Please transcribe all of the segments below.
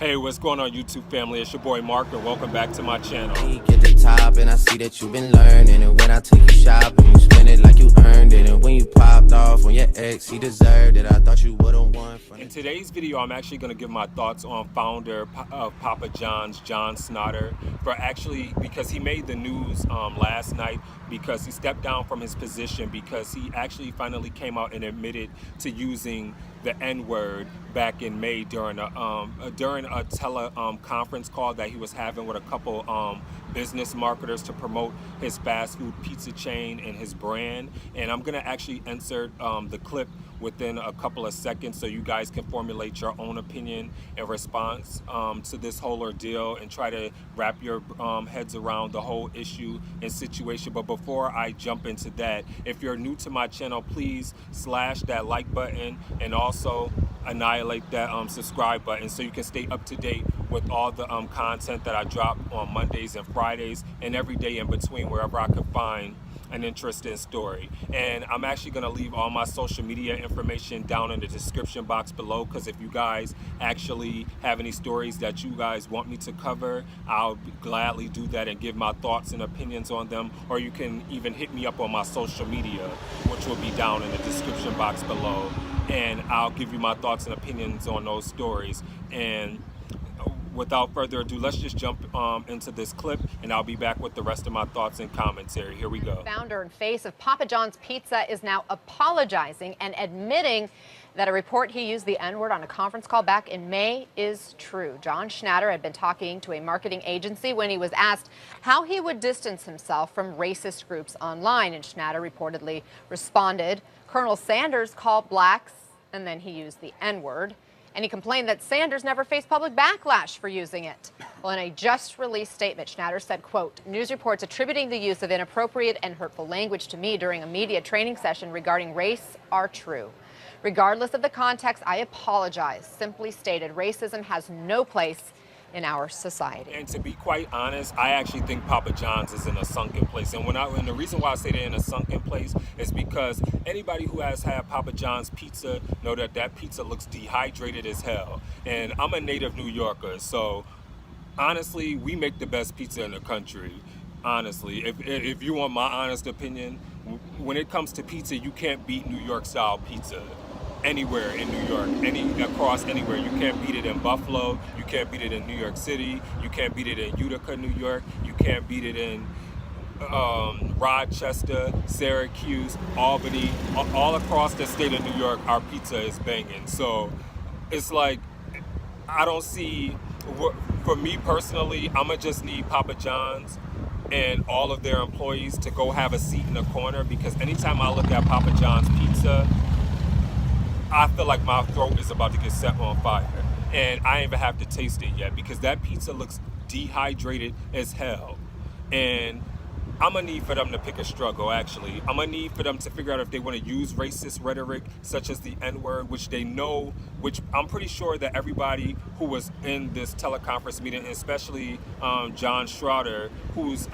Hey, what's going on, YouTube family? It's your boy Mark, and welcome back to my channel. When you get the top, and I see that you've been learning, and when I take you shopping, you spend it like you earned it, and when you popped off on your ex, he deserved it. I thought you would've won. In today's video, I'm actually going to give my thoughts on founder of Papa John's, John Schnatter, because he made the news last night because he stepped down from his position because he actually finally came out and admitted to using the N-word back in May during a teleconference call that he was having with a couple business marketers to promote his fast food pizza chain and his brand. And I'm gonna actually insert the clip within a couple of seconds so you guys can formulate your own opinion in response to this whole ordeal and try to wrap your heads around the whole issue and situation. But before I jump into that, if you're new to my channel, please slash that like button and also annihilate that subscribe button so you can stay up to date with all the content that I drop on Mondays and Fridays and every day in between wherever I can find an interesting story. And I'm actually going to leave all my social media information down in the description box below, because if you guys actually have any stories that you guys want me to cover, I'll gladly do that and give my thoughts and opinions on them. Or you can even hit me up on my social media, which will be down in the description box below, and I'll give you my thoughts and opinions on those stories. And without further ado, let's just jump into this clip, and I'll be back with the rest of my thoughts and commentary. Here we go. Founder and face of Papa John's Pizza is now apologizing and admitting that a report he used the N-word on a conference call back in May is true. John Schnatter had been talking to a marketing agency when he was asked how he would distance himself from racist groups online, and Schnatter reportedly responded, "Colonel Sanders called blacks," and then he used the N-word. And he complained that Sanders never faced public backlash for using it. Well, in a just-released statement, Schnatter said, quote, "News reports attributing the use of inappropriate and hurtful language to me during a media training session regarding race are true. Regardless of the context, I apologize. Simply stated, racism has no place in our society." And to be quite honest, I actually think Papa John's is in a sunken place. And the reason why I say they're in a sunken place is because anybody who has had Papa John's pizza know that that pizza looks dehydrated as hell. And I'm a native New Yorker, so honestly, we make the best pizza in the country. Honestly, if you want my honest opinion, when it comes to pizza, you can't beat New York style pizza anywhere in New York, across anywhere. You can't beat it in Buffalo, you can't beat it in New York City, you can't beat it in Utica, New York, you can't beat it in Rochester, Syracuse, Albany. All across the state of New York, our pizza is banging. So it's like, I don't see, for me personally, I'ma just need Papa John's and all of their employees to go have a seat in the corner, because anytime I look at Papa John's pizza, I feel like my throat is about to get set on fire. And I ain't even have to taste it yet, because that pizza looks dehydrated as hell. And I'm gonna need for them to pick a struggle, actually. I'm gonna need for them to figure out if they wanna use racist rhetoric, such as the N-word, which they know, which I'm pretty sure that everybody who was in this teleconference meeting, especially John Schnatter, who's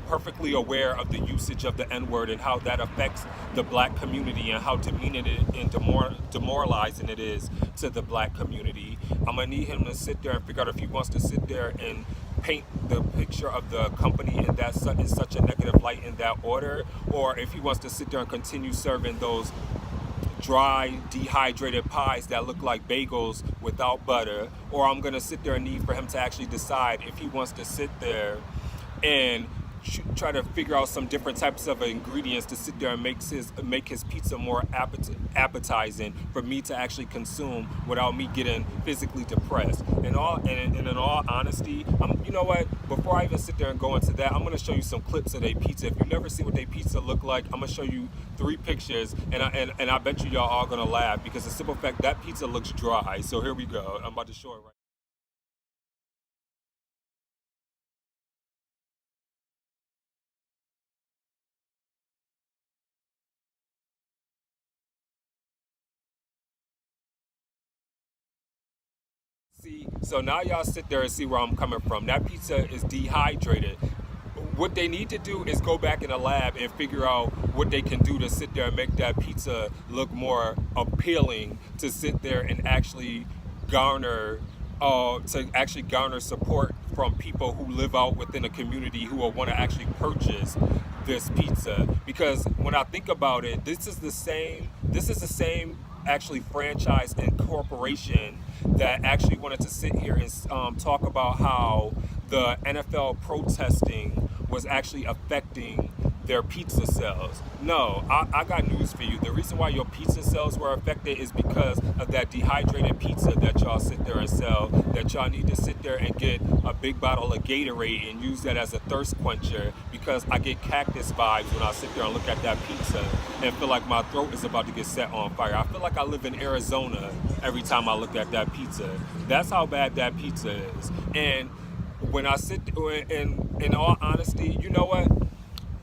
perfectly aware of the usage of the N-word and how that affects the black community and how demeaning and demoralizing it is to the black community. I'm gonna need him to sit there and figure out if he wants to sit there and paint the picture of the company in such a negative light in that order, or if he wants to sit there and continue serving those dry, dehydrated pies that look like bagels without butter. Or I'm gonna sit there and need for him to actually decide if he wants to sit there and try to figure out some different types of ingredients to sit there and make his pizza more appetizing for me to actually consume without me getting physically depressed. And in all honesty, you know what? Before I even sit there and go into that, I'm gonna show you some clips of their pizza. If you've never seen what their pizza look like, I'm gonna show you 3 pictures, and I bet you y'all are gonna laugh, because the simple fact that pizza looks dry. So here we go. I'm about to show it right. See, so now y'all sit there and see where I'm coming from. That pizza is dehydrated. What they need to do is go back in the lab and figure out what they can do to sit there and make that pizza look more appealing, to sit there and actually garner to actually garner support from people who live out within a community who will want to actually purchase this pizza. Because when I think about it, this is the same actually franchise and corporation that actually wanted to sit here and talk about how the NFL protesting was actually affecting their pizza sales. No, I got news for you. The reason why your pizza sales were affected is because of that dehydrated pizza that y'all sit there and sell, that y'all need to sit there and get a big bottle of Gatorade and use that as a thirst quencher, because I get cactus vibes when I sit there and look at that pizza and feel like my throat is about to get set on fire. I feel like I live in Arizona every time I look at that pizza. That's how bad that pizza is. And when I sit, in all honesty, you know what?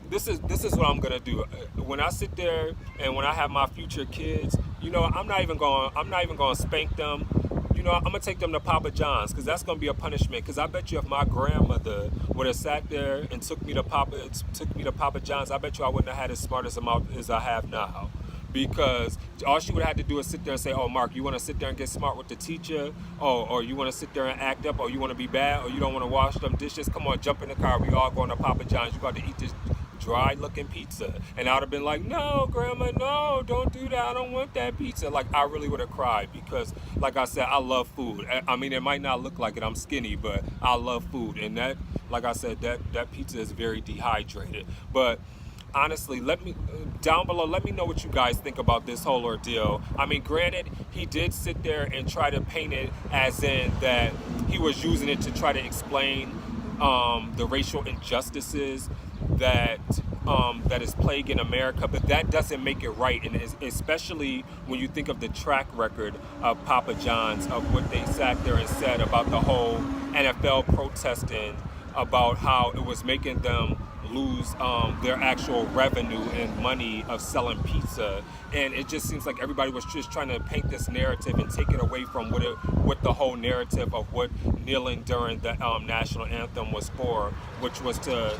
This is what I'm gonna do. When I sit there and when I have my future kids, you know, I'm not even gonna spank them. You know, I'm gonna take them to Papa John's, because that's gonna be a punishment. Because I bet you if my grandmother would have sat there and took me to Papa John's, I bet you I wouldn't have had as smart as amount as I have now. Because all she would have had to do is sit there and say, oh, Mark, you want to sit there and get smart with the teacher? Oh, or you want to sit there and act up? Or you want to be bad? Or you don't want to wash them dishes? Come on, jump in the car. We all going to Papa John's. You got to eat this dry looking pizza. And I would have been like, no, Grandma, no, don't do that. I don't want that pizza. Like, I really would have cried, because, like I said, I love food. I mean, it might not look like it. I'm skinny, but I love food. And that, like I said, that pizza is very dehydrated. But honestly, let me down below, let me know what you guys think about this whole ordeal. I mean, granted, he did sit there and try to paint it as in that he was using it to try to explain the racial injustices that is plaguing America, but that doesn't make it right. And especially when you think of the track record of Papa John's, of what they sat there and said about the whole NFL protesting, about how it was making them lose their actual revenue and money of selling pizza. And it just seems like everybody was just trying to paint this narrative and take it away from what the whole narrative of what kneeling during the national anthem was for, which was to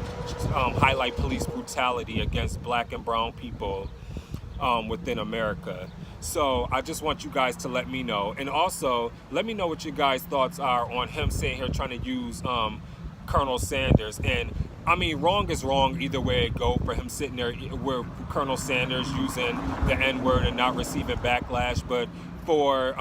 highlight police brutality against black and brown people within America. So I just want you guys to let me know. And also, let me know what you guys' thoughts are on him sitting here trying to use Colonel Sanders. And I mean, wrong is wrong either way it go, for him sitting there where Colonel Sanders using the N-word and not receiving backlash. But for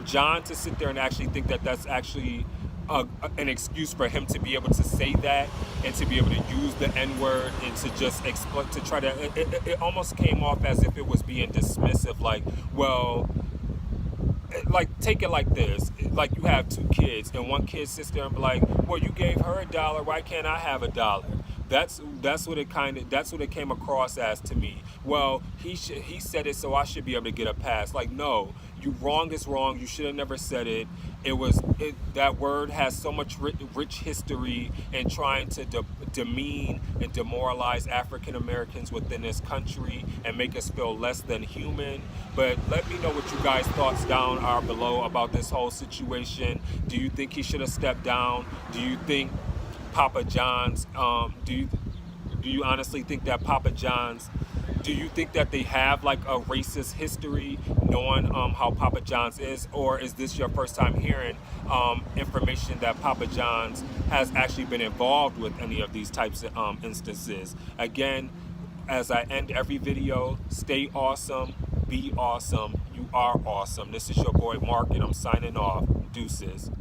John to sit there and actually think that that's actually an excuse for him to be able to say that and to be able to use the N-word and to just to try to, it almost came off as if it was being dismissive, like, well, like, take it like this, like you have two kids and one kid sits there and be like, well, you gave her $1, why can't I have $1? That's what it came across as to me. Well, he said it, so I should be able to get a pass. Like, no, wrong is wrong. You should have never said it. That word has so much rich history in trying to demean and demoralize African Americans within this country and make us feel less than human. But let me know what you guys' thoughts down are below about this whole situation. Do you think he should have stepped down? Do you think Papa John's, do you honestly think that Papa John's, do you think that they have like a racist history, knowing how Papa John's is? Or is this your first time hearing information that Papa John's has actually been involved with any of these types of instances? Again, as I end every video, stay awesome, be awesome, you are awesome. This is your boy Mark, and I'm signing off. Deuces.